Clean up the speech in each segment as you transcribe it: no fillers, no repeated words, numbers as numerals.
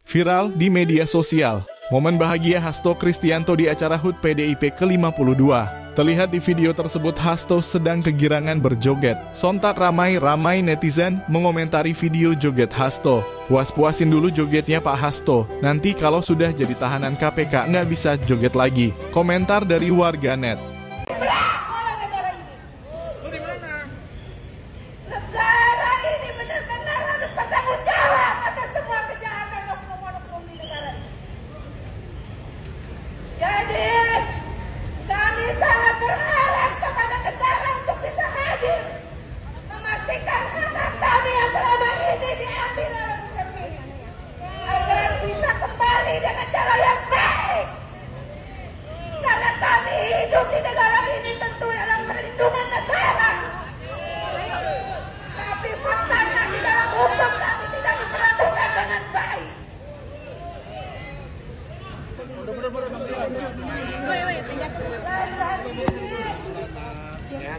Viral di media sosial, momen bahagia Hasto Kristianto di acara HUT PDIP ke-52. Terlihat di video tersebut Hasto sedang kegirangan berjoget. Sontak ramai netizen mengomentari video joget Hasto. Puas-puasin dulu jogetnya Pak Hasto. Nanti kalau sudah jadi tahanan KPK nggak bisa joget lagi. Komentar dari warganet. Negara ini benar-benar harus bertanggung jawab atas semua kejahatan oknum-oknum di negara ini. Jadi, kami sangat berharap kepada negara untuk bisa hadir, memastikan hak kami yang selama ini diambil oleh Muslimin, agar bisa kembali dengan cara yang baik. Karena kami hidup di negara ini tentu dalam perlindungan negara. Tapi faktanya di dalam hukum kami tidak diperlakukan dengan baik.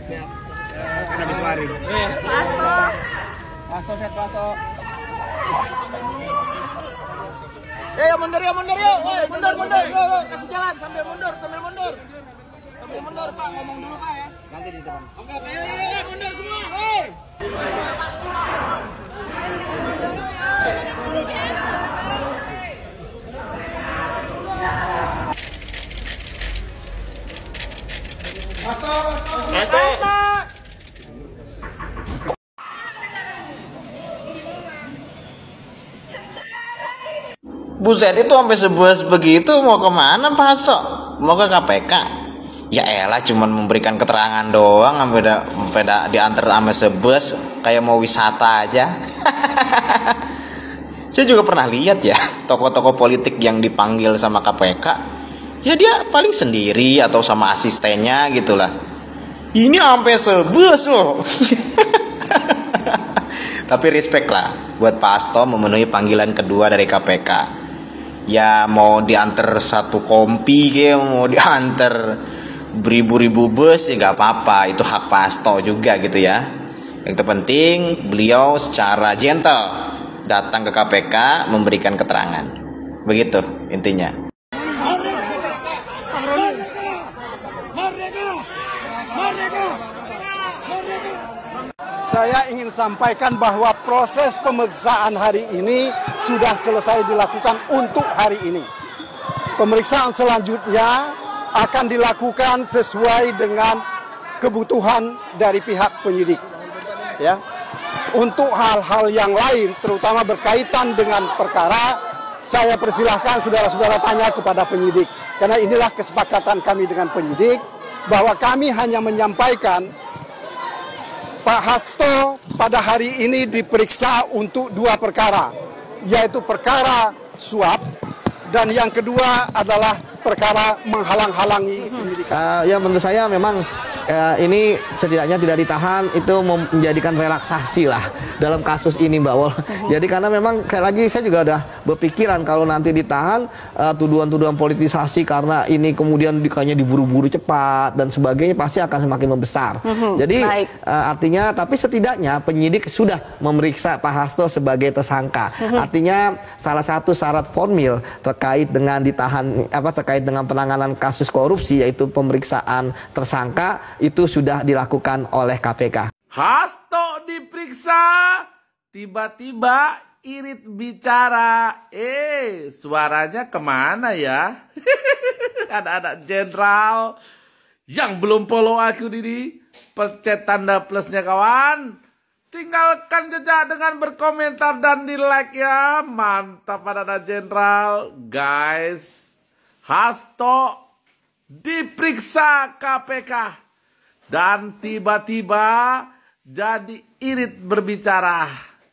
Sehat. Kan habis lari. Pasto. Mundur yuk. Mundur. Yuk, kasih jalan sambil mundur. Sambil mundur, Pak. Ngomong dulu, Pak ya. Nanti di depan. Oke, mundur semua. Hei. Pasto. Buset, itu sampai sebuas begitu mau kemana Pak Hasto? Mau ke KPK? Ya elah, cuman memberikan keterangan doang, sampai diantar sama sebus kayak mau wisata aja. Saya juga pernah lihat ya tokoh-tokoh politik yang dipanggil sama KPK. Ya dia paling sendiri atau sama asistennya gitulah. Ini sampai sebus loh. Tapi respect lah buat Pak Hasto memenuhi panggilan kedua dari KPK. Ya mau diantar satu kompi kayak mau diantar beribu-ribu bus ya nggak apa-apa, itu hak Pak Hasto juga gitu ya. Yang terpenting beliau secara gentle datang ke KPK memberikan keterangan, begitu intinya. Saya ingin sampaikan bahwa proses pemeriksaan hari ini sudah selesai dilakukan untuk hari ini. Pemeriksaan selanjutnya akan dilakukan sesuai dengan kebutuhan dari pihak penyidik. Ya. Untuk hal-hal yang lain, terutama berkaitan dengan perkara, saya persilahkan saudara-saudara tanya kepada penyidik. Karena inilah kesepakatan kami dengan penyidik, bahwa kami hanya menyampaikan Pak Hasto pada hari ini diperiksa untuk dua perkara, yaitu perkara suap dan yang kedua adalah perkara menghalang-halangi penyidikan. Ya menurut saya memang ini setidaknya tidak ditahan itu menjadikan relaksasi lah dalam kasus ini Mbak Wol. Jadi karena memang kayak lagi saya juga udah berpikiran kalau nanti ditahan tuduhan-tuduhan politisasi karena ini kemudian kayaknya diburu-buru cepat dan sebagainya pasti akan semakin membesar. Jadi artinya tapi setidaknya penyidik sudah memeriksa Pak Hasto sebagai tersangka. Artinya salah satu syarat formil terkait dengan terkait dengan penanganan kasus korupsi yaitu pemeriksaan tersangka itu sudah dilakukan oleh KPK. Hasto diperiksa, tiba-tiba irit bicara. Suaranya kemana ya? Ada jenderal yang belum follow aku ini, pencet tanda plusnya kawan. Tinggalkan jejak dengan berkomentar dan di like ya. Mantap ada jenderal. Guys, Hasto diperiksa KPK. Dan tiba-tiba jadi irit berbicara.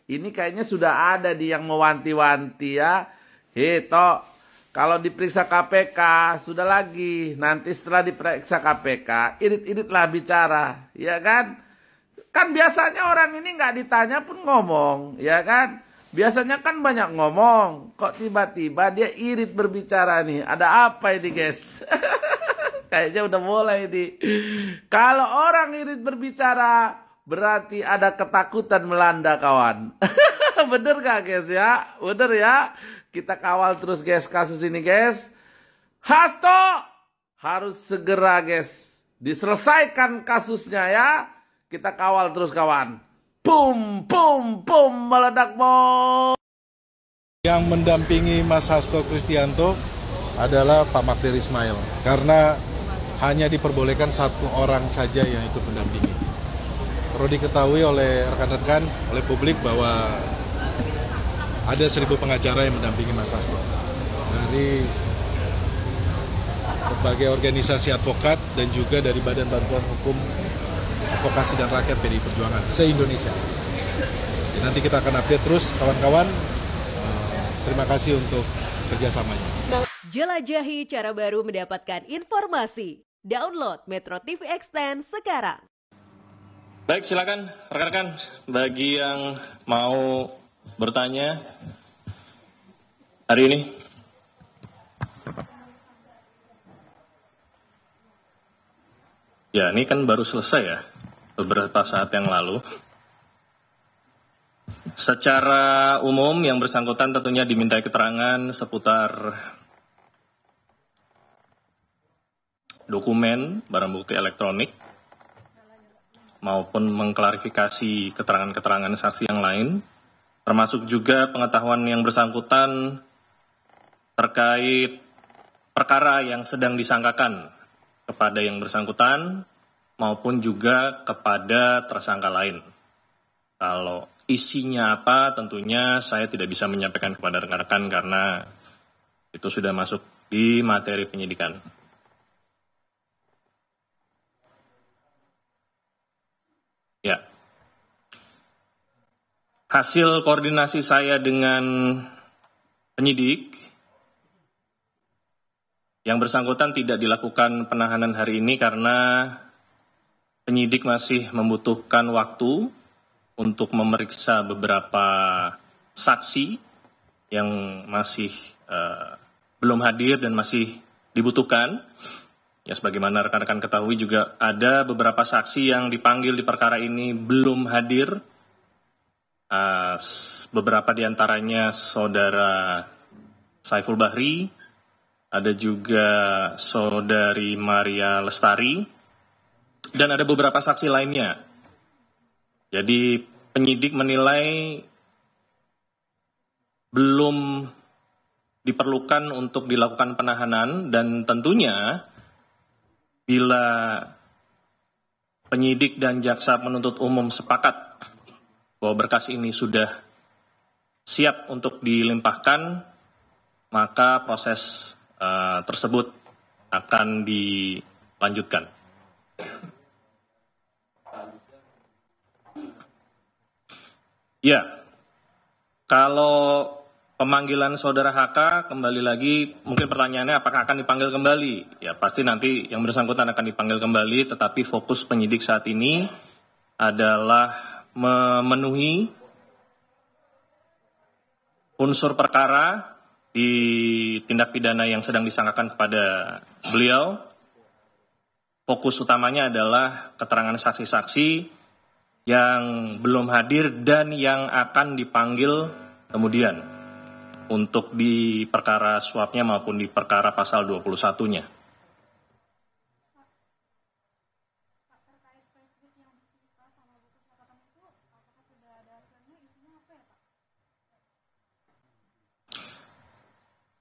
Ini kayaknya sudah ada di yang mewanti-wanti ya. Toh, kalau diperiksa KPK sudah lagi. Nanti setelah diperiksa KPK, irit-iritlah bicara. Ya kan? Kan biasanya orang ini nggak ditanya pun ngomong. Ya kan? Biasanya kan banyak ngomong. Kok tiba-tiba dia irit berbicara nih? Ada apa ini guys? Kayaknya udah mulai nih. Kalau orang irit berbicara berarti ada ketakutan melanda kawan. Bener gak guys ya? Bener ya? Kita kawal terus guys kasus ini guys. Hasto harus segera guys diselesaikan kasusnya ya. Kita kawal terus kawan. Boom, boom, boom, meledak bom. Yang mendampingi Mas Hasto Kristianto adalah Pak Magdir Ismail. Karena hanya diperbolehkan satu orang saja yang ikut mendampingi. Perlu diketahui oleh rekan-rekan, oleh publik bahwa ada 1.000 pengacara yang mendampingi Mas Hasto. Dari berbagai organisasi advokat dan juga dari Badan Bantuan Hukum Advokasi dan Rakyat PDI Perjuangan se-Indonesia. Jadi nanti kita akan update terus kawan-kawan. Terima kasih untuk kerjasamanya. Jelajahi cara baru mendapatkan informasi. Download Metro TV Extend sekarang. Baik, silakan rekan-rekan bagi yang mau bertanya hari ini. Ya, ini kan baru selesai ya, beberapa saat yang lalu. Secara umum yang bersangkutan tentunya dimintai keterangan seputar dokumen, barang bukti elektronik, maupun mengklarifikasi keterangan-keterangan saksi yang lain, termasuk juga pengetahuan yang bersangkutan terkait perkara yang sedang disangkakan kepada yang bersangkutan, maupun juga kepada tersangka lain. Kalau isinya apa, tentunya saya tidak bisa menyampaikan kepada rekan-rekan karena itu sudah masuk di materi penyidikan. Ya, hasil koordinasi saya dengan penyidik, yang bersangkutan tidak dilakukan penahanan hari ini karena penyidik masih membutuhkan waktu untuk memeriksa beberapa saksi yang masih belum hadir dan masih dibutuhkan. Ya, sebagaimana rekan-rekan ketahui juga ada beberapa saksi yang dipanggil di perkara ini belum hadir. Beberapa diantaranya saudara Saiful Bahri, ada juga saudari Maria Lestari, dan ada beberapa saksi lainnya. Jadi penyidik menilai belum diperlukan untuk dilakukan penahanan dan tentunya bila penyidik dan jaksa penuntut umum sepakat bahwa berkas ini sudah siap untuk dilimpahkan, maka proses tersebut akan dilanjutkan. Ya, kalau pemanggilan saudara HK kembali lagi, mungkin pertanyaannya apakah akan dipanggil kembali? Ya, pasti nanti yang bersangkutan akan dipanggil kembali, tetapi fokus penyidik saat ini adalah memenuhi unsur perkara di tindak pidana yang sedang disangkakan kepada beliau. Fokus utamanya adalah keterangan saksi-saksi yang belum hadir dan yang akan dipanggil kemudian untuk di perkara suapnya maupun di perkara pasal 21-nya.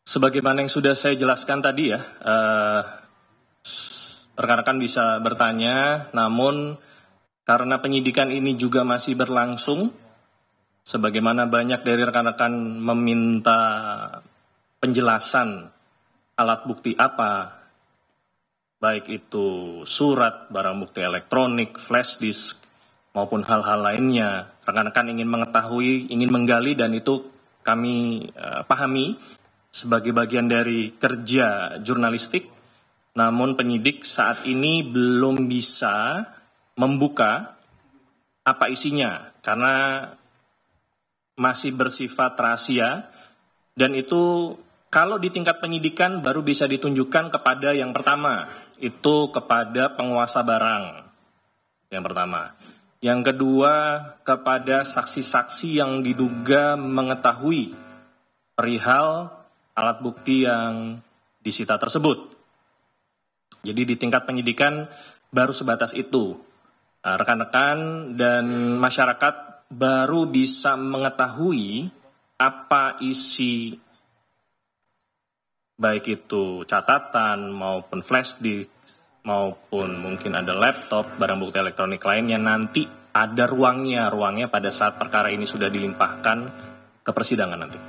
Sebagaimana yang sudah saya jelaskan tadi ya, rekan-rekan bisa bertanya, namun karena penyidikan ini juga masih berlangsung, sebagaimana banyak dari rekan-rekan meminta penjelasan alat bukti apa, baik itu surat, barang bukti elektronik, flash disk, maupun hal-hal lainnya. Rekan-rekan ingin mengetahui, ingin menggali, dan itu kami pahami sebagai bagian dari kerja jurnalistik. Namun penyidik saat ini belum bisa membuka apa isinya, karena masih bersifat rahasia, dan itu kalau di tingkat penyidikan baru bisa ditunjukkan kepada yang pertama, itu kepada penguasa barang yang pertama. Yang kedua, kepada saksi-saksi yang diduga mengetahui perihal alat bukti yang disita tersebut. Jadi di tingkat penyidikan baru sebatas itu. Rekan-rekan dan masyarakat baru bisa mengetahui apa isi baik itu catatan maupun flash disk maupun mungkin ada laptop, barang bukti elektronik lainnya, nanti ada ruangnya pada saat perkara ini sudah dilimpahkan ke persidangan nanti.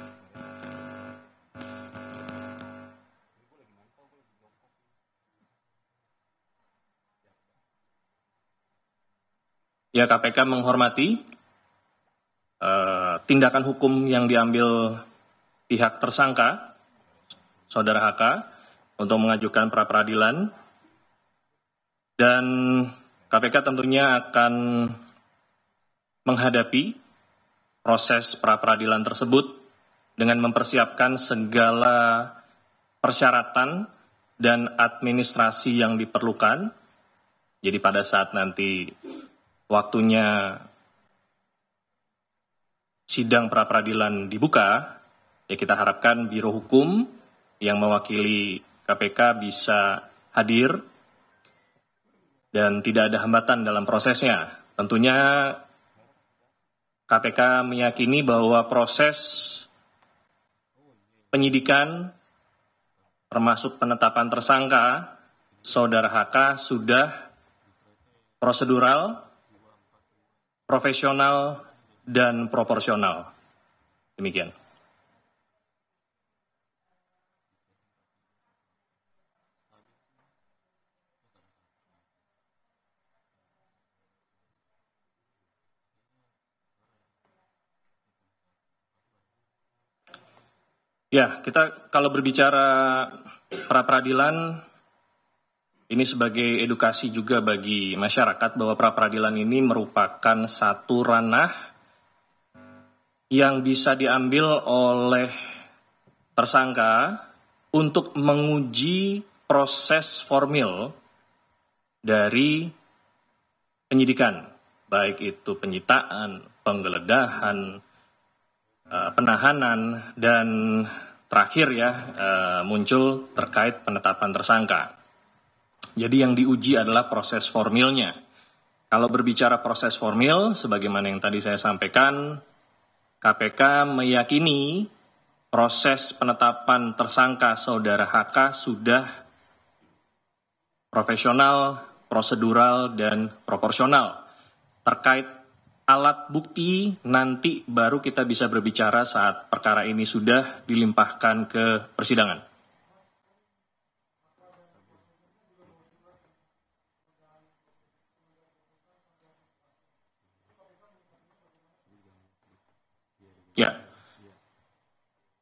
Ya, KPK menghormati tindakan hukum yang diambil pihak tersangka, Saudara HK, untuk mengajukan pra-peradilan. Dan KPK tentunya akan menghadapi proses pra-peradilan tersebut dengan mempersiapkan segala persyaratan dan administrasi yang diperlukan. Jadi pada saat nanti waktunya sidang pra-peradilan dibuka, ya kita harapkan Biro Hukum yang mewakili KPK bisa hadir dan tidak ada hambatan dalam prosesnya. Tentunya KPK meyakini bahwa proses penyidikan termasuk penetapan tersangka Saudara HK sudah prosedural, profesional, dan proporsional. Demikian. Ya, kita kalau berbicara pra-peradilan, ini sebagai edukasi juga bagi masyarakat bahwa pra-peradilan ini merupakan satu ranah yang bisa diambil oleh tersangka untuk menguji proses formil dari penyidikan, baik itu penyitaan, penggeledahan, penahanan, dan terakhir ya muncul terkait penetapan tersangka. Jadi yang diuji adalah proses formilnya. Kalau berbicara proses formil, sebagaimana yang tadi saya sampaikan, KPK meyakini proses penetapan tersangka Saudara HK sudah profesional, prosedural, dan proporsional. Terkait alat bukti, nanti baru kita bisa berbicara saat perkara ini sudah dilimpahkan ke persidangan. Ya,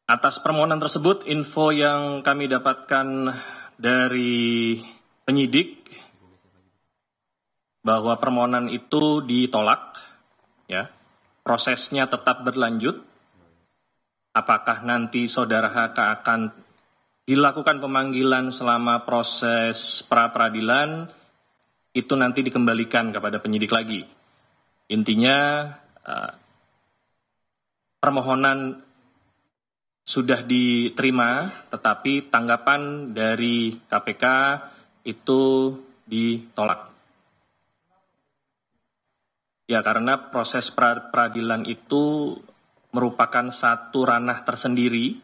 atas permohonan tersebut, info yang kami dapatkan dari penyidik bahwa permohonan itu ditolak, ya, prosesnya tetap berlanjut. Apakah nanti Saudara HK akan dilakukan pemanggilan selama proses pra-peradilan, itu nanti dikembalikan kepada penyidik lagi. Intinya, permohonan sudah diterima, tetapi tanggapan dari KPK itu ditolak. Ya, karena proses peradilan itu merupakan satu ranah tersendiri,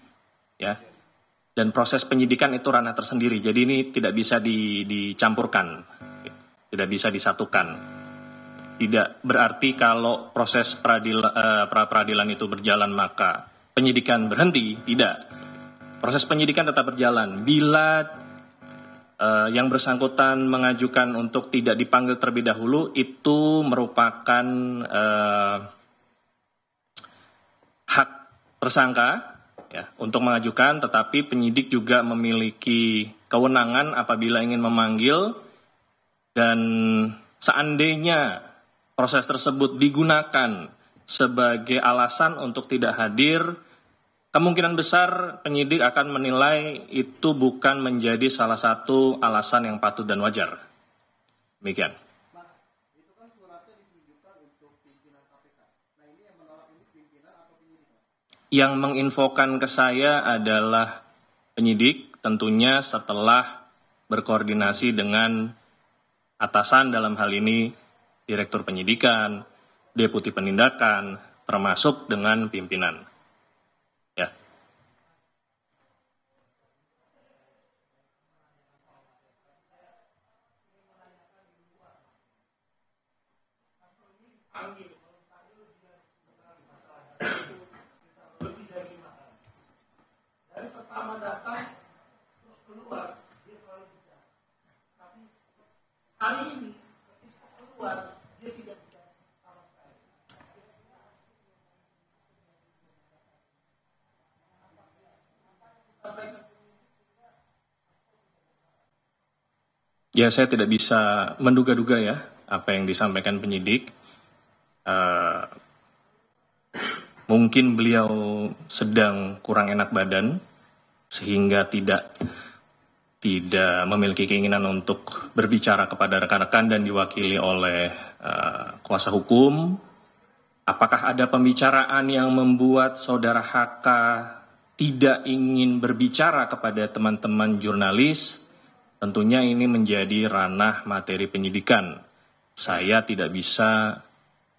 ya, dan proses penyidikan itu ranah tersendiri. Jadi ini tidak bisa dicampurkan, tidak bisa disatukan. Tidak berarti kalau proses pra-peradilan itu berjalan maka penyidikan berhenti, tidak. Proses penyidikan tetap berjalan. Bila yang bersangkutan mengajukan untuk tidak dipanggil terlebih dahulu, itu merupakan hak tersangka ya, untuk mengajukan, tetapi penyidik juga memiliki kewenangan apabila ingin memanggil, dan seandainya proses tersebut digunakan sebagai alasan untuk tidak hadir, kemungkinan besar penyidik akan menilai itu bukan menjadi salah satu alasan yang patut dan wajar. Demikian. Mas, itu kan suratnya ditujukan Yang menginfokan ke saya adalah penyidik, tentunya setelah berkoordinasi dengan atasan dalam hal ini Direktur Penyidikan, Deputi Penindakan, termasuk dengan pimpinan. Ya. Ya, saya tidak bisa menduga-duga ya apa yang disampaikan penyidik. Mungkin beliau sedang kurang enak badan sehingga tidak memiliki keinginan untuk berbicara kepada rekan-rekan dan diwakili oleh kuasa hukum. Apakah ada pembicaraan yang membuat saudara HK tidak ingin berbicara kepada teman-teman jurnalis? Tentunya ini menjadi ranah materi penyidikan. Saya tidak bisa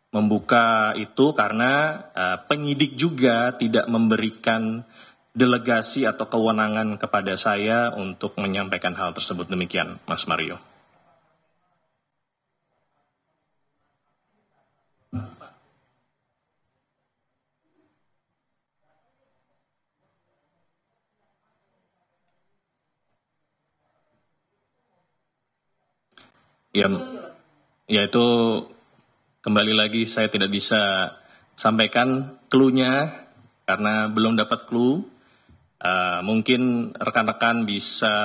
membuka itu karena penyidik juga tidak memberikan delegasi atau kewenangan kepada saya untuk menyampaikan hal tersebut. Demikian, Mas Mario. Ya itu kembali lagi saya tidak bisa sampaikan clue-nya karena belum dapat clue. Mungkin rekan-rekan bisa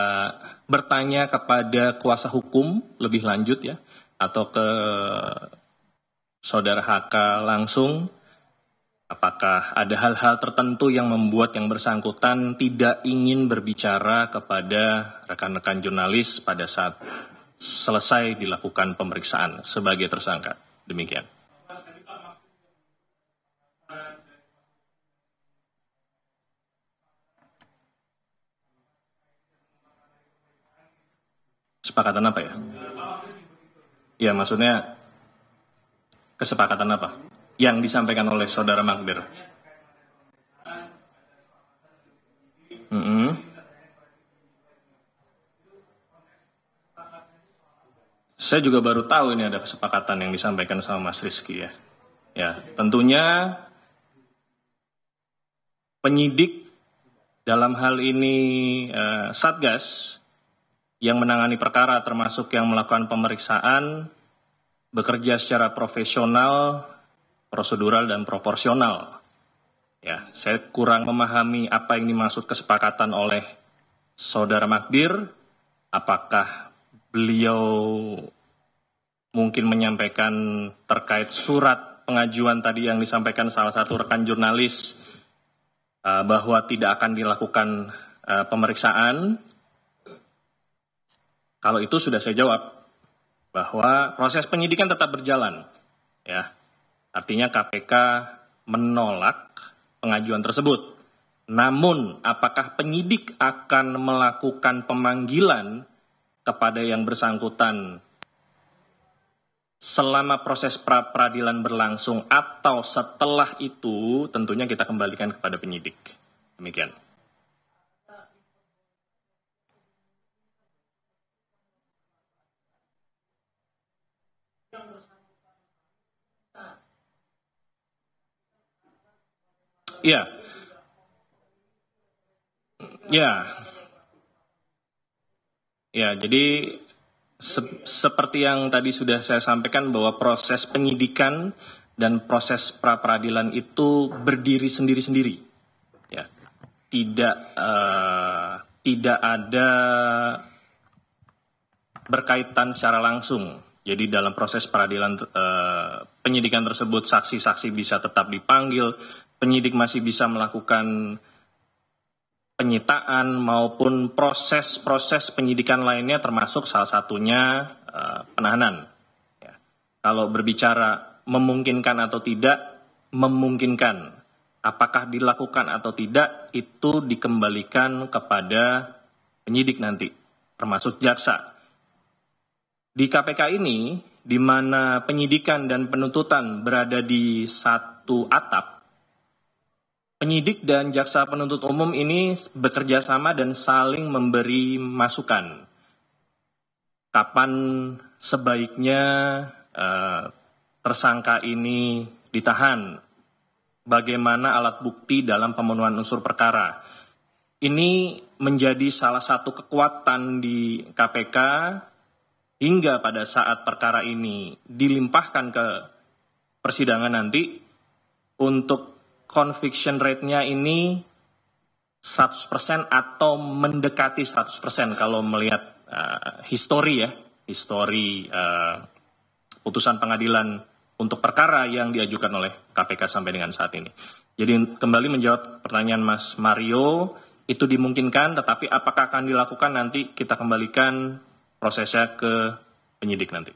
bertanya kepada kuasa hukum lebih lanjut ya, atau ke saudara HK langsung. Apakah ada hal-hal tertentu yang membuat yang bersangkutan tidak ingin berbicara kepada rekan-rekan jurnalis pada saat selesai dilakukan pemeriksaan sebagai tersangka. Demikian. Kesepakatan apa ya? Ya, maksudnya kesepakatan apa? Yang disampaikan oleh saudara Magdir. Saya juga baru tahu ini ada kesepakatan yang disampaikan sama Mas Rizky ya. Ya, tentunya penyidik dalam hal ini Satgas yang menangani perkara termasuk yang melakukan pemeriksaan bekerja secara profesional, prosedural dan proporsional. Ya, saya kurang memahami apa yang dimaksud kesepakatan oleh saudara Magdir. Apakah beliau mungkin menyampaikan terkait surat pengajuan tadi yang disampaikan salah satu rekan jurnalis bahwa tidak akan dilakukan pemeriksaan? Kalau itu sudah saya jawab bahwa proses penyidikan tetap berjalan, ya. Artinya KPK menolak pengajuan tersebut. Namun, apakah penyidik akan melakukan pemanggilan kepada yang bersangkutan selama proses pra-peradilan berlangsung atau setelah itu, tentunya kita kembalikan kepada penyidik. Demikian. Ya, jadi seperti yang tadi sudah saya sampaikan bahwa proses penyidikan dan proses pra-peradilan itu berdiri sendiri-sendiri. Ya, tidak ada berkaitan secara langsung. Jadi dalam proses peradilan penyidikan tersebut saksi-saksi bisa tetap dipanggil, penyidik masih bisa melakukan penyitaan maupun proses-proses penyidikan lainnya termasuk salah satunya penahanan. Ya. Kalau berbicara memungkinkan atau tidak, memungkinkan. apakah dilakukan atau tidak itu dikembalikan kepada penyidik nanti, termasuk jaksa. Di KPK ini, di mana penyidikan dan penuntutan berada di satu atap, penyidik dan jaksa penuntut umum ini bekerja sama dan saling memberi masukan. Kapan sebaiknya tersangka ini ditahan? Bagaimana alat bukti dalam pemenuhan unsur perkara? Ini menjadi salah satu kekuatan di KPK hingga pada saat perkara ini dilimpahkan ke persidangan nanti, untuk conviction rate-nya ini 100% atau mendekati 100% kalau melihat histori putusan pengadilan untuk perkara yang diajukan oleh KPK sampai dengan saat ini. Jadi kembali menjawab pertanyaan Mas Mario, itu dimungkinkan, tetapi apakah akan dilakukan nanti kita kembalikan prosesnya ke penyidik nanti.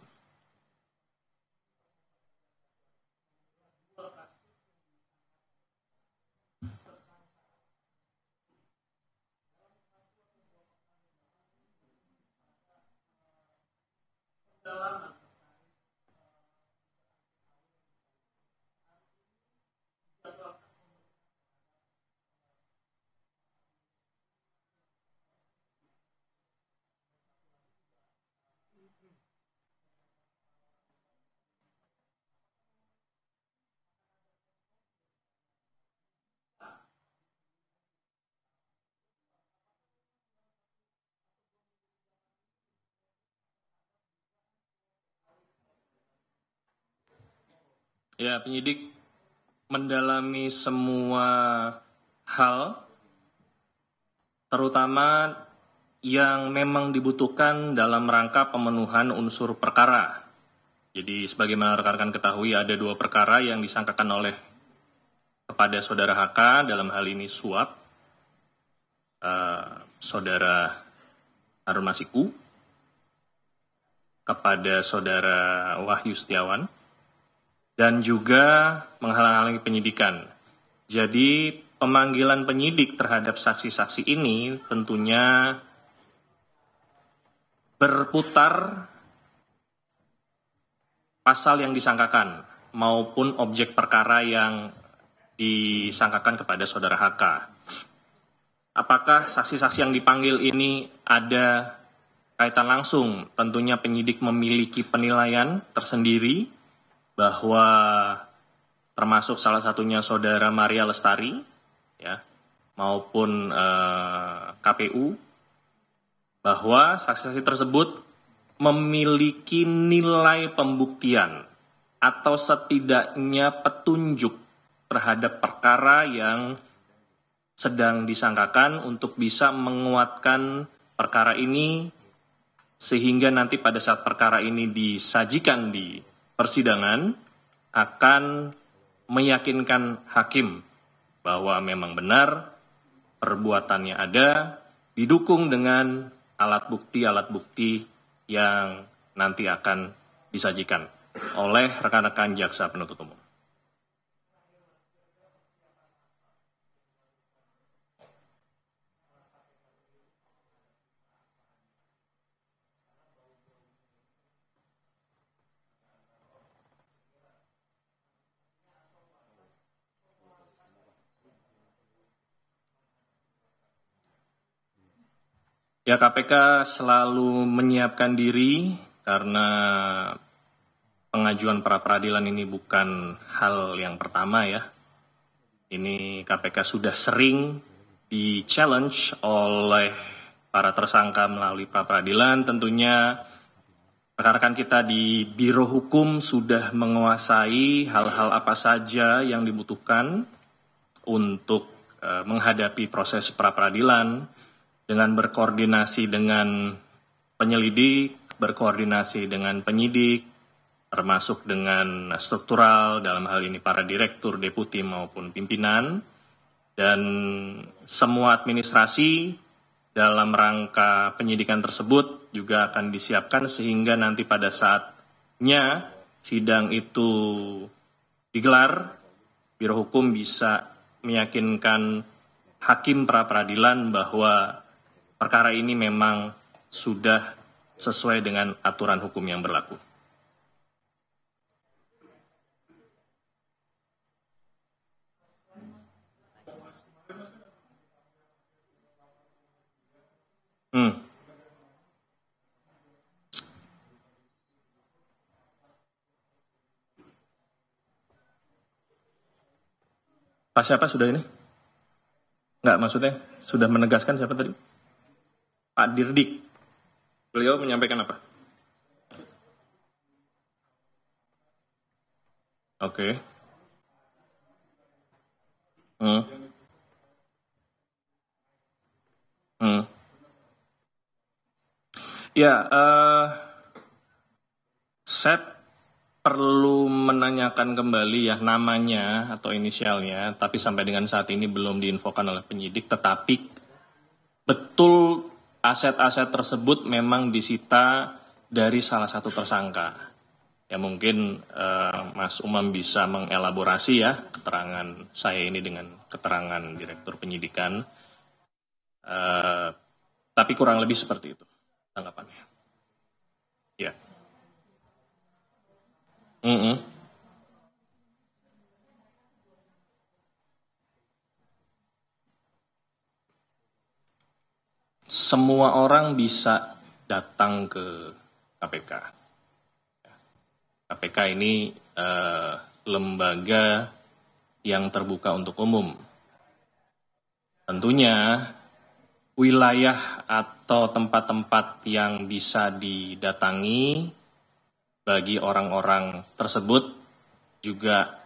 Ya, penyidik mendalami semua hal, terutama yang memang dibutuhkan dalam rangka pemenuhan unsur perkara. Jadi sebagaimana rekan-rekan ketahui, ada 2 perkara yang disangkakan oleh kepada saudara HK, dalam hal ini suap, saudara Harun Masiku, kepada saudara Wahyu Setiawan, dan juga menghalang-halangi penyidikan. Jadi pemanggilan penyidik terhadap saksi-saksi ini tentunya berputar pasal yang disangkakan maupun objek perkara yang disangkakan kepada saudara HK. Apakah saksi-saksi yang dipanggil ini ada kaitan langsung? Tentunya penyidik memiliki penilaian tersendiri, bahwa termasuk salah satunya saudara Maria Lestari, ya, maupun KPU, bahwa saksi-saksi tersebut memiliki nilai pembuktian atau setidaknya petunjuk terhadap perkara yang sedang disangkakan untuk bisa menguatkan perkara ini, sehingga nanti pada saat perkara ini disajikan di persidangan akan meyakinkan hakim bahwa memang benar perbuatannya ada, didukung dengan alat bukti yang nanti akan disajikan oleh rekan-rekan jaksa penuntut umum. Ya, KPK selalu menyiapkan diri karena pengajuan pra-peradilan ini bukan hal yang pertama ya. Ini KPK sudah sering di-challenge oleh para tersangka melalui pra-peradilan. Tentunya rekan-rekan kita di Biro Hukum sudah menguasai hal-hal apa saja yang dibutuhkan untuk menghadapi proses pra-peradilan, dengan berkoordinasi dengan penyelidik, berkoordinasi dengan penyidik, termasuk dengan struktural, dalam hal ini para direktur, deputi maupun pimpinan, dan semua administrasi dalam rangka penyidikan tersebut juga akan disiapkan sehingga nanti pada saatnya sidang itu digelar, Biro Hukum bisa meyakinkan hakim pra-peradilan bahwa perkara ini memang sudah sesuai dengan aturan hukum yang berlaku. Pak siapa sudah ini? Enggak, maksudnya sudah menegaskan siapa tadi? Pak Dirdik. Beliau menyampaikan apa? Oke. Ya, saya perlu menanyakan kembali ya namanya atau inisialnya, tapi sampai dengan saat ini belum diinfokan oleh penyidik, tetapi betul aset-aset tersebut memang disita dari salah satu tersangka. Ya mungkin Mas Umam bisa mengelaborasi ya keterangan saya ini dengan keterangan Direktur Penyidikan, tapi kurang lebih seperti itu tanggapannya. Ya. Semua orang bisa datang ke KPK. KPK ini lembaga yang terbuka untuk umum. Tentunya wilayah atau tempat-tempat yang bisa didatangi bagi orang-orang tersebut juga